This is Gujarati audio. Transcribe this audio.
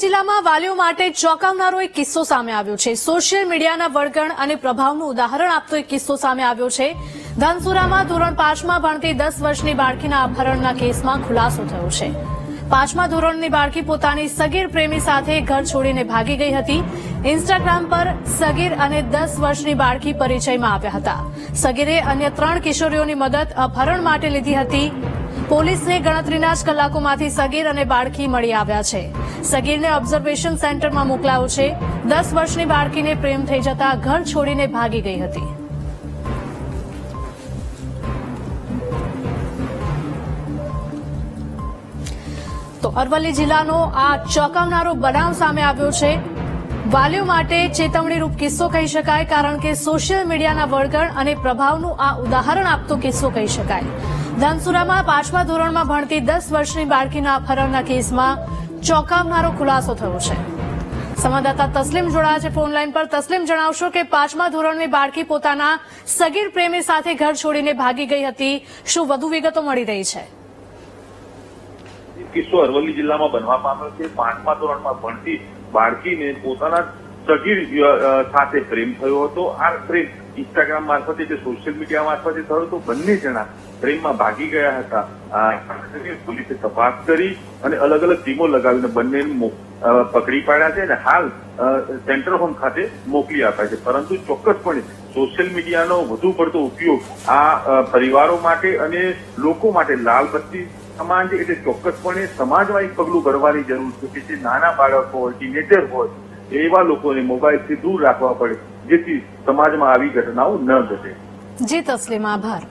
જિલ્લામાં વાલીઓ માટે ચોંકાવનારો એક કિસ્સો સામે આવ્યો છે। સોશિયલ મીડિયાના વળગણ અને પ્રભાવનું ઉદાહરણ આપતો એક કિસ્સો સામે આવ્યો છે। ધનસુરામાં ધોરણ 5માં ભણતી 10 વર્ષની બાળકીના અપહરણના કેસમાં ખુલાસો થયો છે। 5મા ધોરણની બાળકી પોતાની સગીર પ્રેમી સાથે ઘર છોડીને ભાગી ગઈ હતી। ઇન્સ્ટાગ્રામ પર સગીર અને 10 વર્ષની બાળકી પરિચયમાં આવ્યા હતા। સગીરે અન્ય 3 કિશોરીઓની મદદ અપહરણ માટે લીધી હતી। પોલીસને ગણતરીના જ કલાકોમાંથી સગીર અને બાળકી મળી આવ્યા છે। સગીરને ઓબ્ઝર્વેશન સેન્ટરમાં મોકલાયો છે। 10 વર્ષની બાળકીને પ્રેમ થઈ જતા ઘર છોડીને ભાગી ગઈ હતી। તો અરવલ્લી જિલ્લાનો આ ચોંકાવનારો બનાવ સામે આવ્યો છે। વાલીઓ માટે ચેતવણીરૂપ કિસ્સો કહી શકાય, કારણ કે સોશિયલ મીડિયાના વળગણ અને પ્રભાવનું આ ઉદાહરણ આપતો કિસ્સો કહી શકાય। ધનસુરામાં 5મા ધોરણમાં ભણતી 10 વર્ષની બાળકીના અપહરણના કેસમાં ચોંકાવનારો ખુલાસો થયો છે। સંવાદદાતા તસ્લીમ જોડાયા છે ફોનલાઈન પર। તસ્લીમ, જણાવશો કે 5મા ધોરણની બાળકી પોતાના સગીર પ્રેમી સાથે ઘર છોડીને ભાગી ગઈ હતી, શું વધુ વિગતો મળી રહી છે? કિસ્સો અરવલ્લી જિલ્લામાં બનવા પામ્યો છે। 5મા ધોરણમાં ભણતી બાળકીને પોતાના સગીર સાથે પ્રેમ થયો હતો। આ પ્રેમ ઇન્સ્ટાગ્રામ મારફતે કે સોશિયલ મીડિયા મારફતે થયો તો બંને જણા પ્રેમમાં ભાગી ગયા હતા। પોલીસે તપાસ કરી અને અલગ અલગ ટીમો લગાવીને બંનેને પકડી પાડ્યા છે અને હાલ સેન્ટર હોમ ખાતે મોકલી આપ્યા છે। પરંતુ ચોક્કસપણે સોશિયલ મીડિયાનો વધુ પડતો ઉપયોગ આ પરિવારો માટે અને લોકો માટે લાલ બત્તી સમાન છે। એટલે ચોક્કસપણે સમાજમાં એક પગલું ભરવાની જરૂર છે કે જે નાના બાળકો હોય, ટીનેજર હોય, એવા લોકોને મોબાઈલથી દૂર રાખવા પડે, જેથી સમાજમાં આવી ઘટનાઓ ન ઘટે। જી તસ્લીમ, આભાર।